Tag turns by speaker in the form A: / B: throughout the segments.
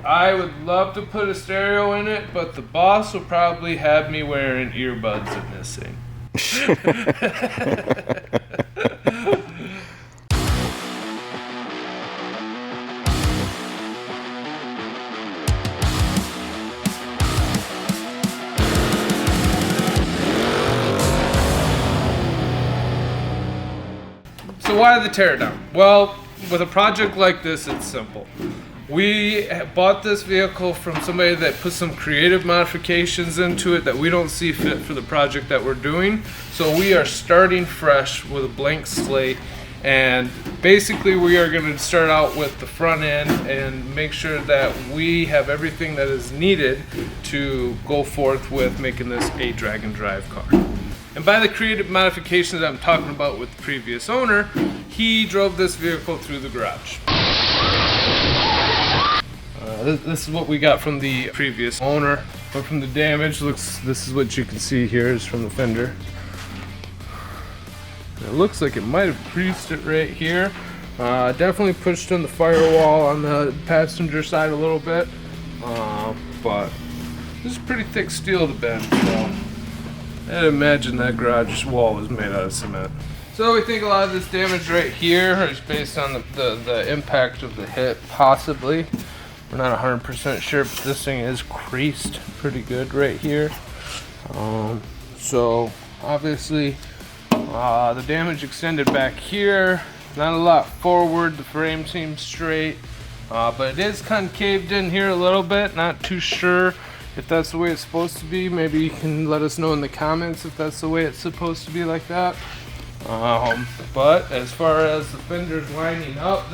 A: I would love to put a stereo in it, but the boss will probably have me wearing earbuds in this thing. So why the teardown? Well, with a project like this, it's simple. We bought this vehicle from somebody that put some creative modifications into it that we don't see fit for the project that we're doing. So we are starting fresh with a blank slate, and basically we are going to start out with the front end and make sure that we have everything that is needed to go forth with making this a drag and drive car. And by the creative modifications I'm talking about with the previous owner, he drove this vehicle through the garage. This is what we got from the previous owner, but from the damage, this is what you can see here is from the fender. It looks like it might have creased it right here. Definitely pushed on the firewall on the passenger side a little bit, but this is pretty thick steel to bend, so I'd imagine that garage wall was made out of cement. So we think a lot of this damage right here is based on the impact of the hit, possibly. We're not 100% sure, but this thing is creased pretty good right here. So obviously the damage extended back here. Not a lot forward, the frame seems straight, but it is concaved in here a little bit. Not too sure if that's the way it's supposed to be. Maybe you can let us know in the comments if that's the way it's supposed to be like that. But as far as the fenders lining up,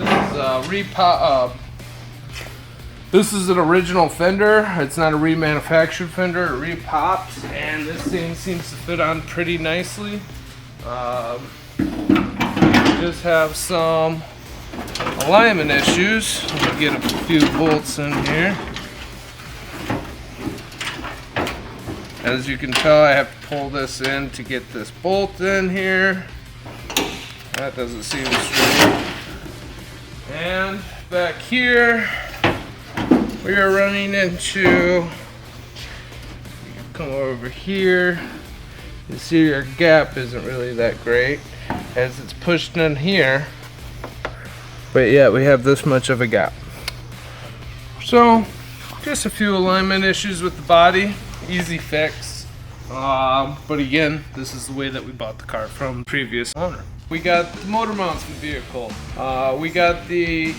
A: this is an original fender. It's not a remanufactured fender, it repopped, and this thing seems to fit on pretty nicely. Just have some alignment issues. Let me get a few bolts in here. As you can tell, I have to pull this in to get this bolt in here. That doesn't seem straight. And back here, we are running into, come over here, you see our gap isn't really that great as it's pushed in here, but yet we have this much of a gap. So just a few alignment issues with the body, easy fix, but again, this is the way that we bought the car from the previous owner. We got the motor mounts in the vehicle, we got the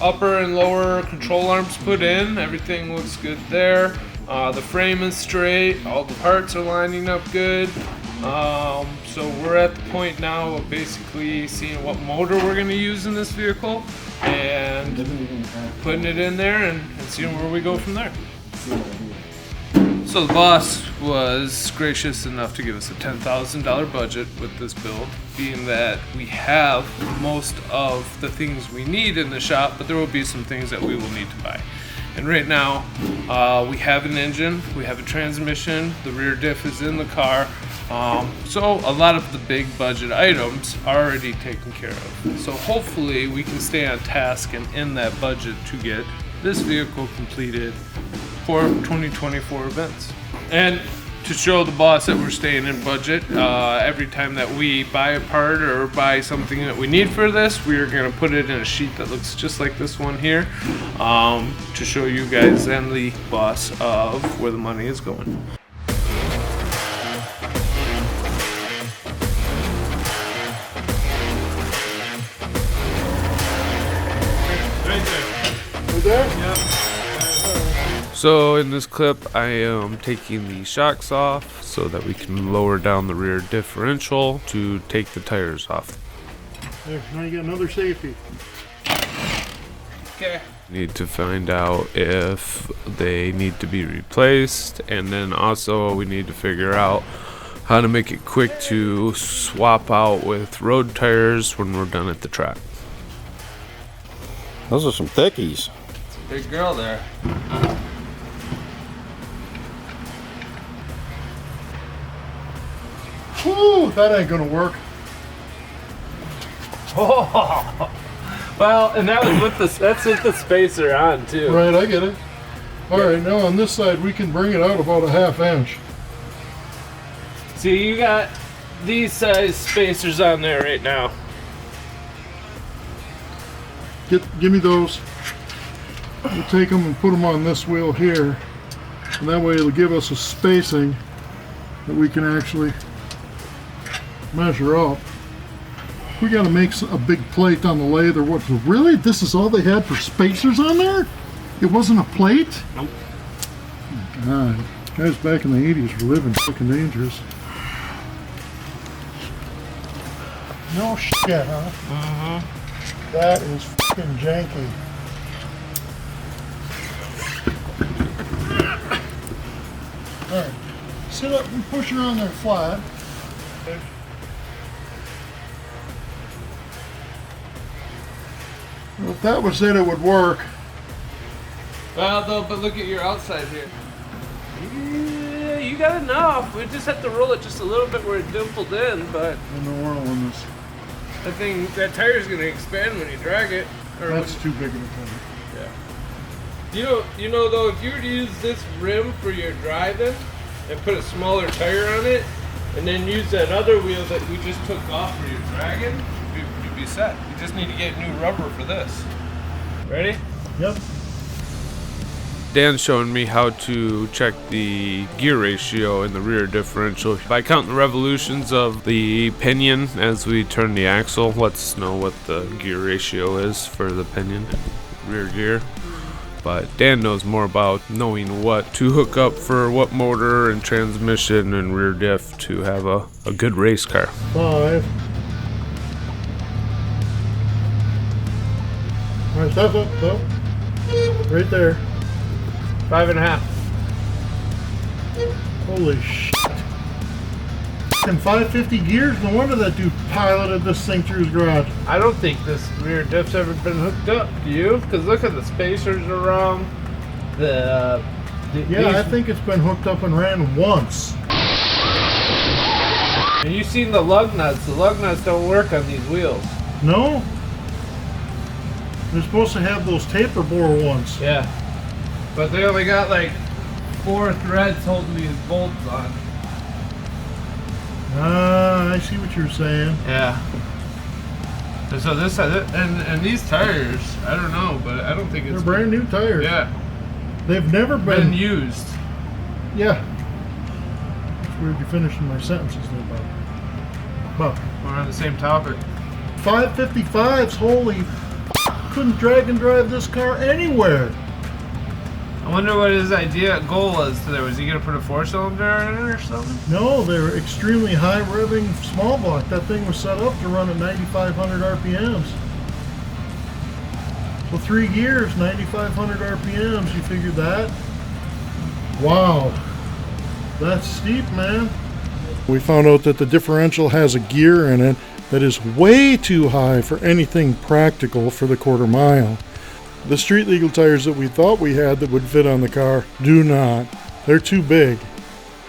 A: upper and lower control arms put in. Everything looks good there. The frame is straight. All the parts are lining up good. So we're at the point now of basically seeing what motor we're going to use in this vehicle and putting it in there and seeing where we go from there. So the boss was gracious enough to give us a $10,000 budget with this build, being that we have most of the things we need in the shop, but there will be some things that we will need to buy. And right now, we have an engine, we have a transmission, the rear diff is in the car, so a lot of the big budget items are already taken care of. So hopefully we can stay on task and in that budget to get this vehicle completed for 2024 events. And to show the boss that we're staying in budget, every time that we buy a part or buy something that we need for this, we are going to put it in a sheet that looks just like this one here, to show you guys and the boss of where the money is going.
B: Right there?
A: Yep. So in this clip, I am taking the shocks off so that we can lower down the rear differential to take the tires off.
B: There, now you got another safety.
A: Okay. Need to find out if they need to be replaced, and then also we need to figure out how to make it quick to swap out with road tires when we're done at the track.
C: Those are some thickies.
A: Big girl there.
B: Whew, that ain't gonna work.
A: Oh, Well, and that was with that's with the spacer on too.
B: Right, I get it. All right, now on this side, we can bring it out about a 1/2 inch.
A: See, you got these size spacers on there right now.
B: Give me those. We'll take them and put them on this wheel here. And that way it'll give us a spacing that we can actually measure up. We got to make a big plate on the lathe or what? Really? This is all they had for spacers on there? It wasn't a plate?
A: Nope.
B: Oh my God. Guys back in the 80s were living fucking dangerous. No shit, huh?
A: Mm-hmm.
B: That is fucking janky. Alright, sit up and push her on there flat. Well, if that was it, it would work.
A: Well, though, but look at your outside here. Yeah, you got enough. We just have to roll it just a little bit where it dimpled in, but
B: In the world on this.
A: I think that tire's gonna expand when you drag it. Or
B: That's
A: when,
B: too big of a tire.
A: yeah. You know though, if you were to use this rim for your driving and put a smaller tire on it, and then use that other wheel that we just took off for your dragging, you'd be set. You just need to get new rubber for this. Ready?
B: Yep.
C: Dan's showing me how to check the gear ratio in the rear differential. By counting the revolutions of the pinion as we turn the axle, lets us know what the gear ratio is for the pinion, rear gear. But Dan knows more about knowing what to hook up for what motor and transmission and rear diff to have a good race car.
B: 5. All right, stop. Right there.
A: 5.5.
B: Holy shit. And 550 gears? No wonder that dude piloted this thing through his garage.
A: I don't think this rear diff's ever been hooked up. Do you? Because look at the spacers are wrong.
B: Yeah, I think it's been hooked up and ran once.
A: And you've seen the lug nuts. The lug nuts don't work on these wheels.
B: No? They're supposed to have those taper bore ones.
A: Yeah. But they only got like 4 threads holding these bolts on.
B: Ah, I see what you're saying.
A: Yeah. And so this and these tires, I don't know, but I don't think it's
B: They're brand new tires.
A: Yeah.
B: They've never
A: Been
B: been.
A: used.
B: Yeah. It's weird you finishing my sentences there, Bob.
A: We're on the same topic.
B: 555s, holy couldn't drag and drive this car anywhere.
A: I wonder what his goal was today. Was he gonna put a 4-cylinder in it or something?
B: No, they're extremely high revving small block. That thing was set up to run at 9,500 RPMs. So 3 gears, 9,500 RPMs. You figured that? Wow. That's steep, man. We found out that the differential has a gear in it that is way too high for anything practical for the quarter mile. The street legal tires that we thought we had that would fit on the car do not. They're too big.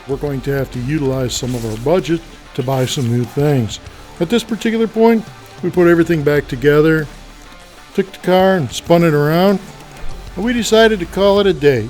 B: We're going to have to utilize some of our budget to buy some new things. At this particular point, we put everything back together, took the car and spun it around, and we decided to call it a day.